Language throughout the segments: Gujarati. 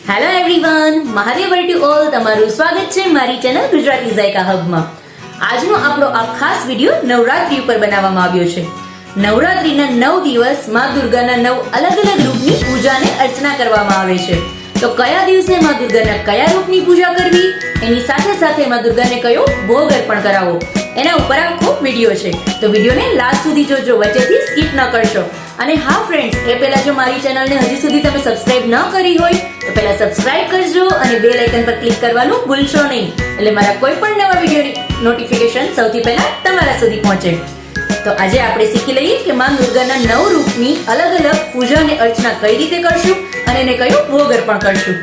Hello everyone, Mahadev to all. તમારું સ્વાગત છે મારી ચેનલ ગુજરાતી ઝાયકા હબમાં. આજનો આપણો આ ખાસ વિડિયો નવરાત્રી ઉપર બનાવવામાં આવ્યો છે. નવરાત્રીના 9 દિવસ માં દુર્ગાના 9 અલગ અલગ રૂપની પૂજા અને અર્ચના કરવામાં આવે છે. તો કયા દિવસે માં દુર્ગાના કયા રૂપની પૂજા કરવી, એની સાથે સાથે માં દુર્ગાને કયો ભોગ અર્પણ કરાવવો, એના ઉપર આખો વિડિયો છે. તો વિડિયોને લાસ્ટ સુધી જોજો, વચ્ચેથી સ્કીપ ન કરશો. અને હા ફ્રેન્ડ્સ, એ પહેલા જો મારી ચેનલને હજી સુધી તમે સબસ્ક્રાઇબ ન કરી હોય તો પહેલા સબસ્ક્રાઇબ કરજો અને બેલ આઇકન પર ક્લિક કરવાનું ભૂલશો નહીં, એટલે મારા કોઈ પણ નવા વિડિયોની નોટિફિકેશન સૌથી પહેલા તમારા સુધી પહોંચે. તો આજે આપણે શીખી લઈએ કે માં દુર્ગાના 9 રૂપની અલગ અલગ પૂજા અને અર્ચના કઈ રીતે કરશું અને એને કયો ભોગ અર્પણ કરશું.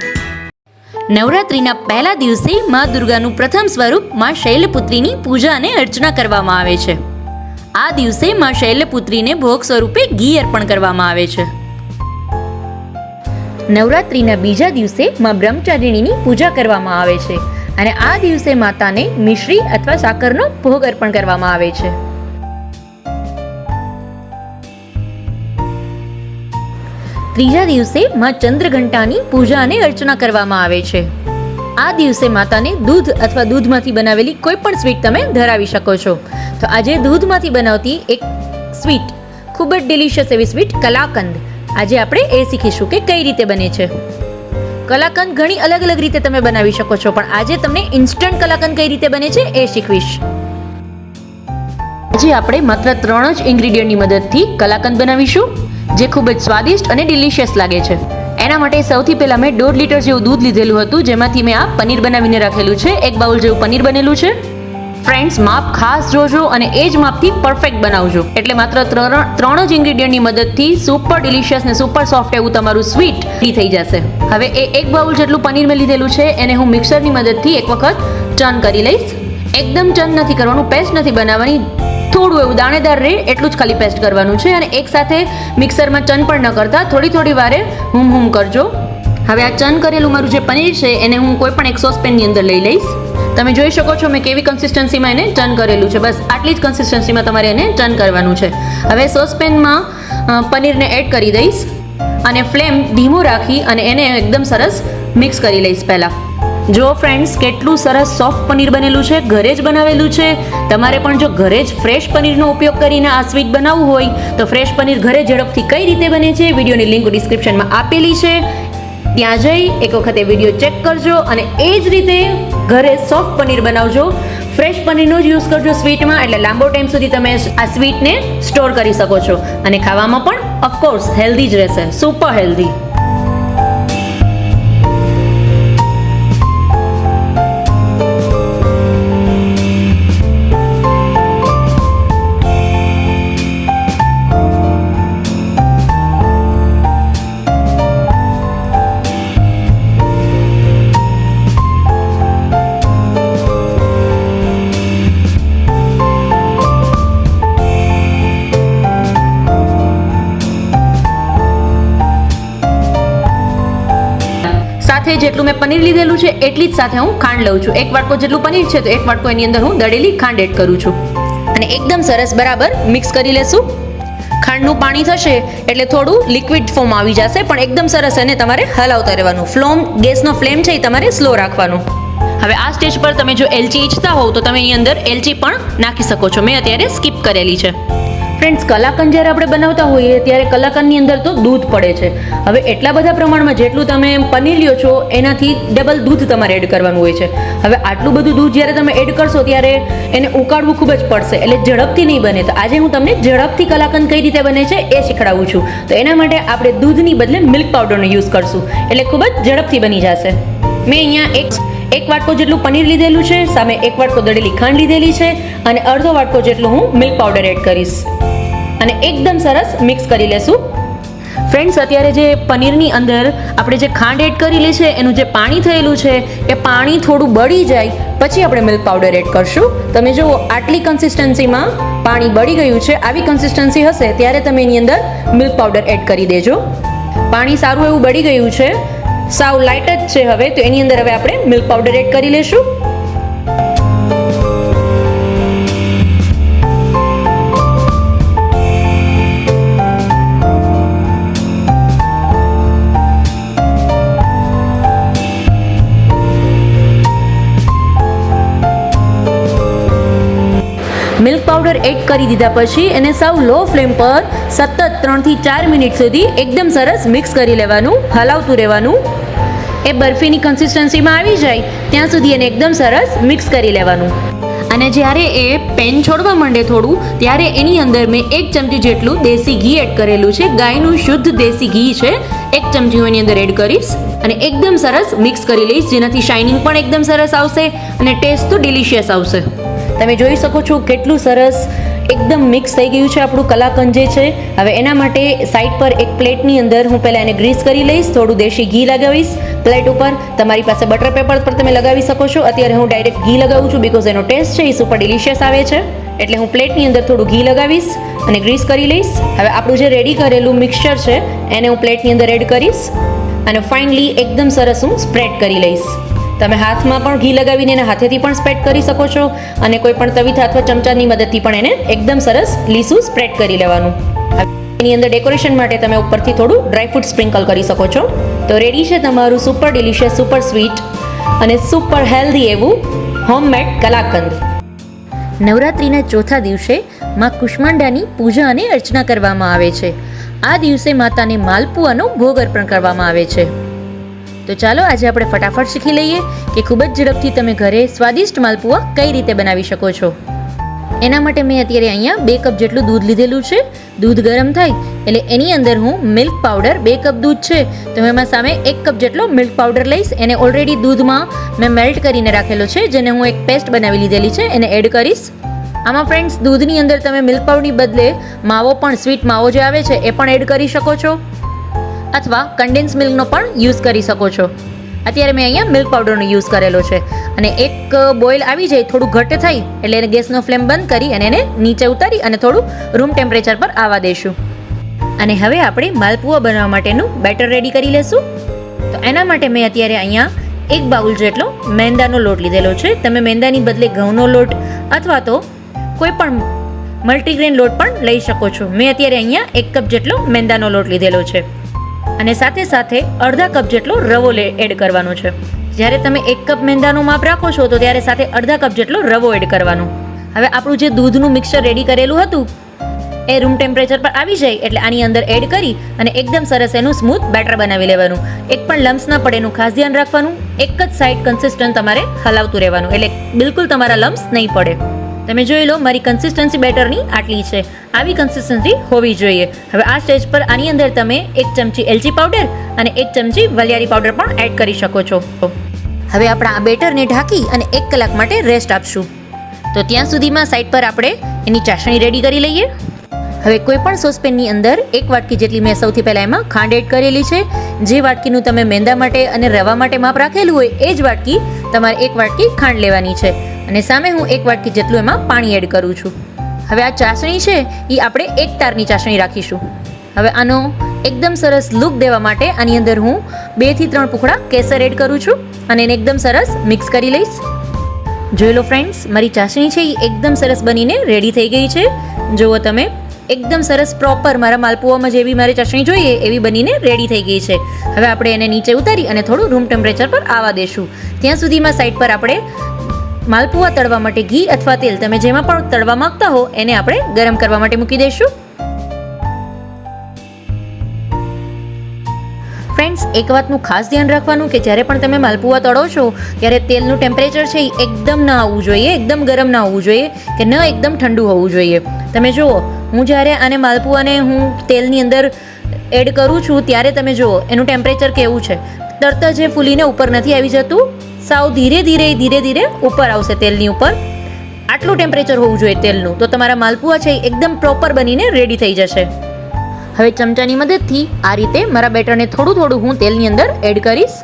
નવરાત્રીના પહેલા દિવસે માં દુર્ગાનું પ્રથમ સ્વરૂપ માં શૈલપુત્રીની પૂજા અને અર્ચના કરવામાં આવે છે. આ દિવસે માં શૈલપુત્રીને ભોગ સ્વરૂપે ઘી અર્પણ કરવામાં આવે છે. નવરાત્રીના બીજા દિવસે માં બ્રહ્મચારિણીની પૂજા કરવામાં આવે છે અને આ દિવસે માતાને મિશ્રી અથવા સાકરનો ભોગ અર્પણ કરવામાં આવે છે. ત્રીજા દિવસે માં ચંદ્રઘંટાની પૂજા અને અર્ચના કરવામાં આવે છે. આ દિવસે માતાને દૂધ અથવા દૂધમાંથી બનાવેલી કોઈ પણ સ્વીટ તમે ધરાવી શકો છો. તો આજે દૂધમાંથી બનાવતી એક સ્વીટ, ખૂબ જ ડિલિશિયસ એવી સ્વીટ કલાકંદ, આજે આપણે એ શીખીશું કે કઈ રીતે બને છે. કલાકંદ ઘણી અલગ અલગ રીતે તમે બનાવી શકો છો, પણ આજે તમને ઇન્સ્ટન્ટ કલાકંદ કઈ રીતે બને છે એ શીખવીશ. આજે આપણે માત્ર 3 જ ઇન્ગ્રેડિયન્ટની મદદથી કલાકંદ બનાવીશું, જે ખૂબ જ સ્વાદિષ્ટ અને ડિલિશિયસ લાગે છે. એના માટે સૌથી પહેલા મેં 1.5 લીટર જેવું દૂધ લીધેલું હતું, જેમાંથી મેં આ પનીર બનાવીને રાખેલું છે. 1 બાઉલ જેવું પનીર બનેલું છે. ફ્રેન્ડ્સ, માપ ખાસ જોજો અને એ જ માપથી પરફેક્ટ બનાવજો, એટલે માત્ર 3 જ ઇન્ગ્રેડિયન્ટની મદદથી સુપર ડિલિશિયસ ને સુપર સોફ્ટ એવું તમારું સ્વીટ થઈ જશે. હવે એ 1 બાઉલ જેટલું પનીર મેં લીધેલું છે, એને હું મિક્સરની મદદથી એક વખત ચર્ન કરી લઈશ. એકદમ ચર્ન નથી કરવાનું, પેસ્ટ નથી બનાવવાની, થોડું એવું દાણેદાર રહે એટલું જ ખાલી પેસ્ટ કરવાનું છે. અને એક સાથે મિક્સરમાં ચર્ન પણ ન કરતા, થોડી વારે હુમ કરજો. હવે આ ચર્ન કરેલું મારું જે પનીર છે એને હું કોઈ પણ એક સોસપેનની અંદર લઈ લઈશ. તમે જોઈ શકો છો મેં કેવી કન્સિસ્ટન્સીમાં એને ચર્ન કરેલું છે. બસ આટલી જ કન્સિસ્ટન્સીમાં તમારે એને ચર્ન કરવાનું છે. હવે સોસપેનમાં પનીરને એડ કરી દઈશ અને ફ્લેમ ધીમો રાખી અને એને એકદમ સરસ મિક્સ કરી લઈશ. પહેલાં જો ફ્રેન્ડ્સ, કેટલું સરસ સોફ્ટ પનીર બનેલું છે, ઘરે જ બનાવેલું છે. તમારે પણ જો ઘરે જ ફ્રેશ પનીરનો ઉપયોગ કરીને આ સ્વીટ બનાવવું હોય તો ફ્રેશ પનીર ઘરે ઝડપથી કઈ રીતે બને છે, વિડીયોની લિંક ડિસ્ક્રિપ્શનમાં આપેલી છે, ત્યાં જઈ એક વખત એ વિડીયો ચેક કરજો અને એ જ રીતે ઘરે સોફ્ટ પનીર બનાવજો. ફ્રેશ પનીરનો જ યુઝ કરજો સ્વીટમાં, એટલે લાંબો ટાઈમ સુધી તમે આ સ્વીટને સ્ટોર કરી શકો છો અને ખાવામાં પણ ઓફકોર્સ હેલ્ધી જ રહેશે, સુપર હેલ્ધી. જેટલું મેં પનીર લીધેલું છે એટલી જ સાથે હું ખાંડ લઉં છું. 1 વાટકો જેટલું પનીર છે તો 1 વાટકો એની અંદર હું દળેલી ખાંડ એડ કરું છું અને એકદમ સરસ બરાબર મિક્સ કરી લેશું. ખાંડનું પાણી થશે એટલે થોડું લિક્વિડ ફોર્મ આવી જશે, પણ એકદમ સરસ એને તમારે હલાવતા રહેવાનું. ગેસનો ફ્લેમ છે એ તમારે સ્લો રાખવાનો. હવે આ સ્ટેજ પર તમે જો એલચી ઈચ્છતા હોવ તો તમે એની અંદર એલચી પણ નાખી શકો છો. મેં અત્યારે સ્કીપ કરેલી છે. ફ્રેન્ડ્સ, કલાકંદ જ્યારે આપણે બનાવતા હોઈએ ત્યારે કલાકંદની અંદર તો દૂધ પડે છે. હવે એટલા બધા પ્રમાણમાં જેટલું તમે પનીર લ્યો છો એનાથી ડબલ દૂધ તમારે એડ કરવાનું હોય છે. હવે આટલું બધું દૂધ જ્યારે તમે એડ કરશો ત્યારે એને ઉકાળવું ખૂબ જ પડશે, એટલે ઝડપથી નહીં બને. તો આજે હું તમને ઝડપથી કલાકંદ કઈ રીતે બને છે એ શીખડાવું છું. તો એના માટે આપણે દૂધની બદલે મિલ્ક પાવડરનો યુઝ કરશું, એટલે ખૂબ જ ઝડપથી બની જશે. મેં અહીંયા એક વાટકો જેટલું પનીર લીધેલું છે, સામે 1 વાટકો દળેલી ખાંડ લીધેલી છે અને અડધો વાટકો જેટલું હું મિલ્ક પાવડર એડ કરીશ અને એકદમ સરસ મિક્સ કરી લેશું. ફ્રેન્ડ્સ, અત્યારે જે પનીરની અંદર આપણે જે ખાંડ એડ કરેલી છે એનું જે પાણી થયેલું છે એ પાણી થોડું બળી જાય પછી આપણે મિલ્ક પાવડર એડ કરશું. તમે જુઓ આટલી કન્સિસ્ટન્સીમાં પાણી બળી ગયું છે, આવી કન્સિસ્ટન્સી હશે ત્યારે તમે એની અંદર મિલ્ક પાવડર એડ કરી દેજો. પાણી સારું એવું બળી ગયું છે, સાવ લાઇટ જ છે. હવે તો એની અંદર હવે આપણે મિલ્ક પાવડર એડ કરી લેશું. મિલ્ક પાવડર એડ કરી દીધા પછી એને સાવ લો ફ્લેમ પર સતત 3 થી 4 મિનિટ સુધી એકદમ સરસ મિક્સ કરી લેવાનું, હલાવતું રહેવાનું. એ બરફીની કન્સિસ્ટન્સીમાં આવી જાય ત્યાં સુધી એને એકદમ સરસ મિક્સ કરી લેવાનું. અને જ્યારે એ પેન છોડવા માંડે થોડું, ત્યારે એની અંદર મેં 1 ચમચી જેટલું દેશી ઘી એડ કરેલું છે. ગાયનું શુદ્ધ દેશી ઘી છે. 1 ચમચી હું એની અંદર એડ કરીશ અને એકદમ સરસ મિક્સ કરી લઈશ, જેનાથી શાઇનિંગ પણ એકદમ સરસ આવશે અને ટેસ્ટ તો ડિલિશિયસ આવશે. તમે જોઈ શકો છો કેટલું સરસ એકદમ મિક્સ થઈ ગયું છે આપણું કલાકંદ જે છે. હવે એના માટે સાઈડ પર એક પ્લેટની અંદર હું પહેલાં એને ગ્રીસ કરી લઈશ, થોડું દેશી ઘી લગાવીશ પ્લેટ ઉપર. તમારી પાસે બટર પેપર પર તમે લગાવી શકો છો. અત્યારે હું ડાયરેક્ટ ઘી લગાવું છું બિકોઝ એનો ટેસ્ટ છે એ સુપર ડિલિશિયસ આવે છે. એટલે હું પ્લેટની અંદર થોડું ઘી લગાવીશ અને ગ્રીસ કરી લઈશ. હવે આપણું જે રેડી કરેલું મિક્સચર છે એને હું પ્લેટની અંદર એડ કરીશ અને ફાઇનલી એકદમ સરસ હું સ્પ્રેડ કરી લઈશ. તમે હાથમાં પણ ઘી લગાવીને એને હાથેથી પણ સ્પ્રેડ કરી શકો છો અને કોઈ પણ તવીથા અથવા ચમચાની મદદથી પણ એને એકદમ સરસ લીસું સ્પ્રેડ કરી લેવાનું. એની અંદર ડેકોરેશન માટે તમે ઉપરથી થોડું ડ્રાયફ્રૂટ સ્પ્રિંકલ કરી શકો છો. તો રેડી છે તમારું સુપર ડિલિશિયસ, સુપર સ્વીટ અને સુપર હેલ્ધી એવું હોમમેડ કલાકંદ. નવરાત્રિના ચોથા દિવસે માં કુષ્માંડાની પૂજા અને અર્ચના કરવામાં આવે છે. આ દિવસે માતાને માલપુઆનો ભોગ અર્પણ કરવામાં આવે છે. તો ચાલો આજે આપણે ફટાફટ શીખી લઈએ કે ખૂબ જ ઝડપથી તમે ઘરે સ્વાદિષ્ટ માલપુઆ કઈ રીતે બનાવી શકો છો. એના માટે મેં અત્યારે અહીંયા 2 કપ જેટલું દૂધ લીધેલું છે. દૂધ ગરમ થાય એટલે એની અંદર હું મિલ્ક પાવડર, 2 કપ દૂધ છે તો એમાં સામે 1 કપ જેટલો મિલ્ક પાવડર લઈશ. એને ઓલરેડી દૂધમાં મેં મેલ્ટ કરીને રાખેલો છે, જેને હું એક પેસ્ટ બનાવી લીધેલી છે, એને એડ કરીશ. આમાં ફ્રેન્ડ્સ દૂધની અંદર તમે મિલ્ક પાવડરની બદલે માવો પણ, સ્વીટ માવો જે આવે છે એ પણ એડ કરી શકો છો અથવા કન્ડેન્સ મિલ્કનો પણ યુઝ કરી શકો છો. અત્યારે મેં અહીંયા મિલ્ક પાવડરનો યુઝ કરેલો છે. અને એક બોઇલ આવી જાય, થોડું ઘટ્ટ થાય એટલે એને ગેસનો ફ્લેમ બંધ કરી અને એને નીચે ઉતારી અને થોડું રૂમ ટેમ્પરેચર પર આવવા દઈશું. અને હવે આપણે માલપુઆ બનાવવા માટેનું બેટર રેડી કરી લેશું. તો એના માટે મેં અત્યારે અહીંયા 1 બાઉલ જેટલો મેંદાનો લોટ લીધેલો છે. તમે મેંદાની બદલે ઘઉંનો લોટ અથવા તો કોઈ પણ મલ્ટીગ્રેન લોટ પણ લઈ શકો છો. મેં અત્યારે અહીંયા 1 કપ જેટલો મેંદાનો લોટ લીધેલો છે અને સાથે સાથે અડધા કપ જેટલો રવો એડ કરવાનો છે. જ્યારે તમે 1 કપ મેંદાનું માપ રાખો છો તો ત્યારે સાથે અડધા કપ જેટલો રવો એડ કરવાનો. હવે આપણું જે દૂધનું મિક્સચર રેડી કરેલું હતું એ રૂમ ટેમ્પરેચર પર આવી જાય એટલે આની અંદર એડ કરી અને એકદમ સરસ એનું સ્મૂથ બેટર બનાવી લેવાનું. એક પણ લમ્સ ના પડે એનું ખાસ ધ્યાન રાખવાનું. એક જ સાઈડ કન્સિસ્ટન્ટ તમારે હલાવતું રહેવાનું એટલે બિલકુલ તમારા લમ્સ નહીં પડે. તમે જોઈ લો મારી કન્સિસ્ટન્સી બેટરની આટલી છે. આવી કન્સિસ્ટન્સી હોવી જોઈએ. હવે આ સ્ટેજ પર આની અંદર તમે 1 ચમચી એલચી પાવડર અને 1 ચમચી વલિયારી પાવડર પણ એડ કરી શકો છો. હવે આપણે આ બેટરને ઢાંકી અને 1 કલાક માટે રેસ્ટ આપશું. તો ત્યાં સુધીમાં સાઈડ પર આપણે એની ચાસણી રેડી કરી લઈએ. હવે કોઈ પણ સોસપેનની અંદર 1 વાટકી જેટલી મેં સૌથી પહેલાં એમાં ખાંડ એડ કરેલી છે. જે વાટકીનું તમે મેંદા માટે અને રવા માટે માપ રાખેલું હોય એ જ વાટકી તમારે 1 વાટકી ખાંડ લેવાની છે અને સામે હું 1 વાટકી જેટલું એમાં પાણી એડ કરું છું. હવે આ ચાસણી છે એ આપણે 1 તારની ચાસણી રાખીશું. હવે આનો એકદમ સરસ લુક દેવા માટે આની અંદર હું 2 થી 3 ટુકડા કેસર એડ કરું છું અને એને એકદમ સરસ મિક્સ કરી લઈશ. જોઈ લો ફ્રેન્ડ્સ, મારી ચાસણી છે એ એકદમ સરસ બનીને રેડી થઈ ગઈ છે. જુઓ તમે, એકદમ સરસ પ્રોપર મારા માલપુઆમાં જેવી મારે ચાસણી જોઈએ એવી બનીને રેડી થઈ ગઈ છે. હવે આપણે એને નીચે ઉતારી અને થોડું રૂમ ટેમ્પરેચર પર આવવા દેશું. ત્યાં સુધીમાં સાઈડ પર આપણે માલપુઆ તળવા માટે ઘી અથવા તેલ તમે જેમાં પણ તળવા માંગતા હો એને આપણે ગરમ કરવા માટે મૂકી દઈશું. ફ્રેન્ડ્સ, એક વાતનું ખાસ ધ્યાન રાખવાનું કે જ્યારે પણ તમે માલપુઆ તળો છો ત્યારે તેલનું ટેમ્પરેચર છે એ એકદમ ના આવવું જોઈએ, એકદમ ગરમ ના હોવું જોઈએ કે ન એકદમ ઠંડુ હોવું જોઈએ. તમે જુઓ, હું જ્યારે આને માલપુઆને હું તેલની અંદર એડ કરું છું ત્યારે તમે જુઓ એનું ટેમ્પરેચર કેવું છે. તરત જ ફૂલીને ઉપર નથી આવી જતું, સાવ ધીરે ધીરે ઉપર આવશે તેલની ઉપર. આટલું ટેમ્પરેચર હોવું જોઈએ તેલનું, તો તમારા માલપુઆ છે એકદમ પ્રોપર બનીને રેડી થઈ જશે. હવે ચમચાની મદદથી આ રીતે મારા બેટરને થોડું હું તેલની અંદર એડ કરીશ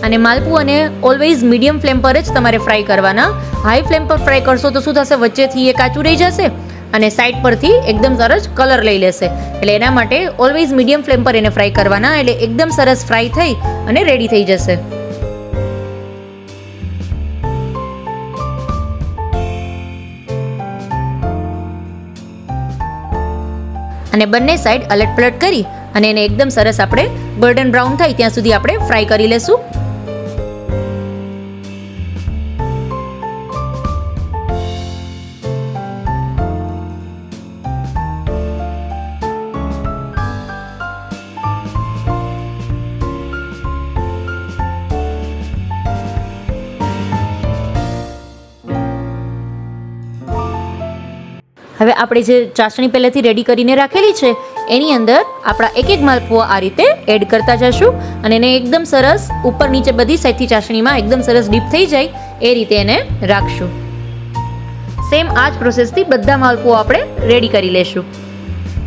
અને માલપુઆને ઓલવેઝ મીડિયમ ફ્લેમ પર જ તમારે ફ્રાય કરવાના. હાઈ ફ્લેમ પર ફ્રાય કરશો તો શું થશે, વચ્ચેથી એ કાચું રહી જશે અને સાઈડ પરથી એકદમ સરસ કલર લઈ લેશે. એટલે એના માટે ઓલવેઝ મીડિયમ ફ્લેમ પર એને ફ્રાય કરવાના, એટલે એકદમ સરસ ફ્રાય થઈ અને રેડી થઈ જશે. અને બંને સાઈડ અલટ પલટ કરી અને એને એકદમ સરસ આપણે ગોલ્ડન બ્રાઉન થાય ત્યાં સુધી આપણે ફ્રાય કરી લેશું. હવે આપણે જે ચાસણી પહેલેથી રેડી કરીને રાખેલી છે એની અંદર આપણા એક એક માલપુઆ આ રીતે એડ કરતા જશું અને એને એકદમ સરસ ઉપર નીચે બધી સાઈડથી ચાસણીમાં એકદમ સરસ ડીપ થઈ જાય એ રીતે એને રાખશું. સેમ આ જ પ્રોસેસથી બધા માલપુઆ આપણે રેડી કરી લેશું.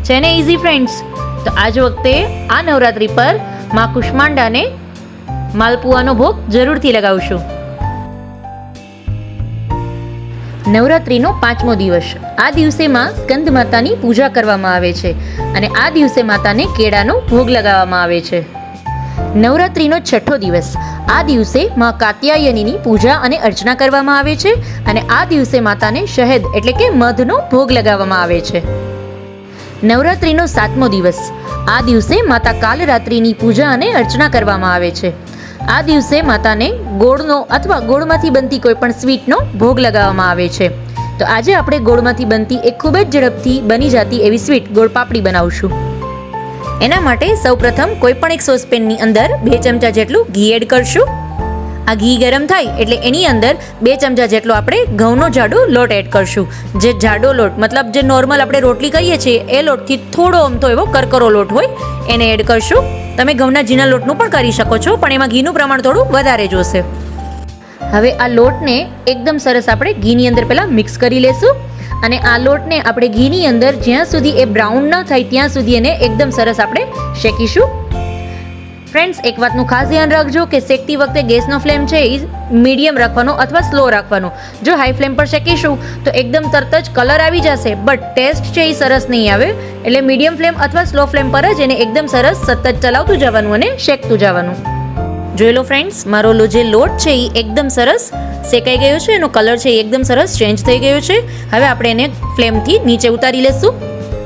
છે ને ઇઝી ફ્રેન્ડ્સ? તો આજ વખતે આ નવરાત્રિ પર માં કુષ્માંડાને માલપુઆનો ભોગ જરૂરથી લગાવશું. નવરાત્રિનો 5મો દિવસ. આ દિવસે માં સ્કંદ માતાની પૂજા કરવામાં આવે છે અને આ દિવસે માતાને કેળાનો ભોગ લગાવવામાં આવે છે. નવરાત્રિનો 6થો દિવસ. આ દિવસે માં કાત્યાયનીની પૂજા અને અર્ચના કરવામાં આવે છે અને આ દિવસે માતાને શહેદ એટલે કે મધનો ભોગ લગાવવામાં આવે છે. નવરાત્રિનો 7મો દિવસ. આ દિવસે માતા કાલરાત્રિની પૂજા અને અર્ચના કરવામાં આવે છે. આ દિવસે માતાને ગોળનો અથવા ગોળમાંથી બનતી કોઈ પણ સ્વીટનો ભોગ લગાવવામાં આવે છે. તો આજે આપણે ગોળમાંથી બનતી એક ખૂબ જ ઝડપથી બની જતી એવી સ્વીટ ગોળ પાપડી બનાવશું. એના માટે સૌપ્રથમ કોઈ પણ એક સોસપેનની અંદર 2 ચમચા જેટલું ઘી એડ કરશું. આ ઘી ગરમ થાય એટલે એની અંદર 2 ચમચા જેટલો આપણે ઘઉંનો જાડો લોટ એડ કરશું. જે જાડો લોટ મતલબ જે નોર્મલ આપણે રોટલી કરીએ છીએ એ લોટથી થોડો અમથો એવો કરકરો લોટ હોય એને એડ કરશું. તમે ઘઉંના ઝીણા લોટનું પણ કરી શકો છો પણ એમાં ઘીનું પ્રમાણ થોડું વધારે જોશે. હવે આ લોટને એકદમ સરસ આપણે ઘીની અંદર પહેલાં મિક્સ કરી લેશું અને આ લોટને આપણે ઘીની અંદર જ્યાં સુધી એ બ્રાઉન ન થાય ત્યાં સુધી એને એકદમ સરસ આપણે શેકીશું. ફ્રેન્ડ્સ, એક વાતનું ખાસ ધ્યાન રાખજો કે શેકતી વખતે ગેસનો ફ્લેમ છે એ મીડિયમ રાખવાનો અથવા સ્લો રાખવાનો. જો હાઈ ફ્લેમ પર શેકીશું તો એકદમ તરત જ કલર આવી જશે બટ ટેસ્ટ છે એ સરસ નહીં આવે. એટલે મીડિયમ ફ્લેમ અથવા સ્લો ફ્લેમ પર જ એને એકદમ સરસ સતત ચલાવતું જવાનું અને શેકતું જવાનું. જોઈ લો ફ્રેન્ડ્સ, મારો જે લોટ છે એ એકદમ સરસ શેકાઈ ગયો છે, એનો કલર છે એ એકદમ સરસ ચેન્જ થઈ ગયો છે. હવે આપણે એને ફ્લેમથી નીચે ઉતારી લેશું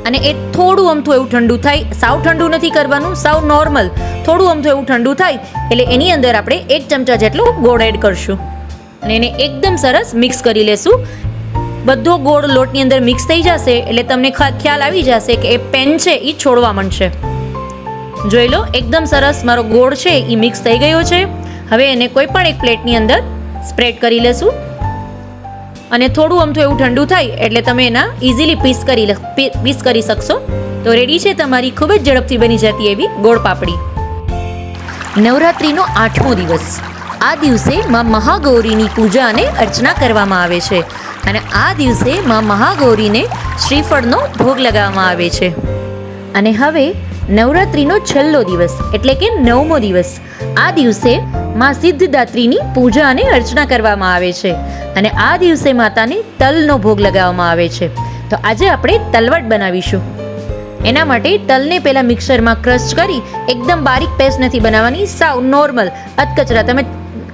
અને એ થોડું અમથું એવું ઠંડુ થાય. સાવ ઠંડુ નથી કરવાનું, સાવ નોર્મલ થોડું અમથું એવું ઠંડુ થાય એટલે એની અંદર આપણે 1 ચમચા જેટલો ગોળ એડ કરશું અને એને એકદમ સરસ મિક્સ કરી લેશું. બધો ગોળ લોટની અંદર મિક્સ થઈ જશે એટલે તમને ખ્યાલ આવી જશે કે એ પેન છે એ છોડવા માંડશે. જોઈ લો, એકદમ સરસ મારો ગોળ છે એ મિક્સ થઈ ગયો છે. હવે એને કોઈ પણ એક પ્લેટની અંદર સ્પ્રેડ કરી લેશું અને થોડું અમથું એવું ઠંડુ થાય એટલે તમે એના ઇઝીલી પીસ કરી શકશો. તો રેડી છે તમારી ખૂબ જ ઝડપથી બની જતી એવી ગોળ પાપડી. નવરાત્રિનો 8મો દિવસ. આ દિવસે માં મહાગૌરીની પૂજા અને અર્ચના કરવામાં આવે છે અને આ દિવસે માં મહાગૌરીને શ્રીફળનો ભોગ લગાવવામાં આવે છે. અને હવે નવરાત્રિનો છેલ્લો દિવસ એટલે કે 9મો દિવસ. આ દિવસે માં સિદ્ધદાત્રીની પૂજા અને અર્ચના કરવામાં આવે છે અને આ દિવસે માતાને તલનો ભોગ લગાવવામાં આવે છે. તો આજે આપણે તલવટ બનાવીશું. એના માટે તલને પહેલાં મિક્સરમાં ક્રશ કરી એકદમ બારીક પેસ્ટ નથી બનાવવાની, સાવ નોર્મલ અધકચરા તમે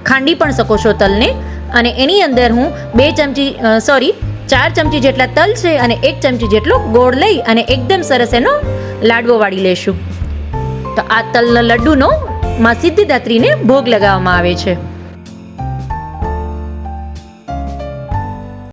ખાંડી પણ શકો છો તલને. અને એની અંદર હું 4 ચમચી જેટલા તલ છે અને 1 ચમચી જેટલો ગોળ લઈ અને એકદમ સરસ એનો લાડવો વાળી લેશું. તો આ તલના લડ્ડુનો માં સિદ્ધદાત્રીને ભોગ લગાવવામાં આવે છે.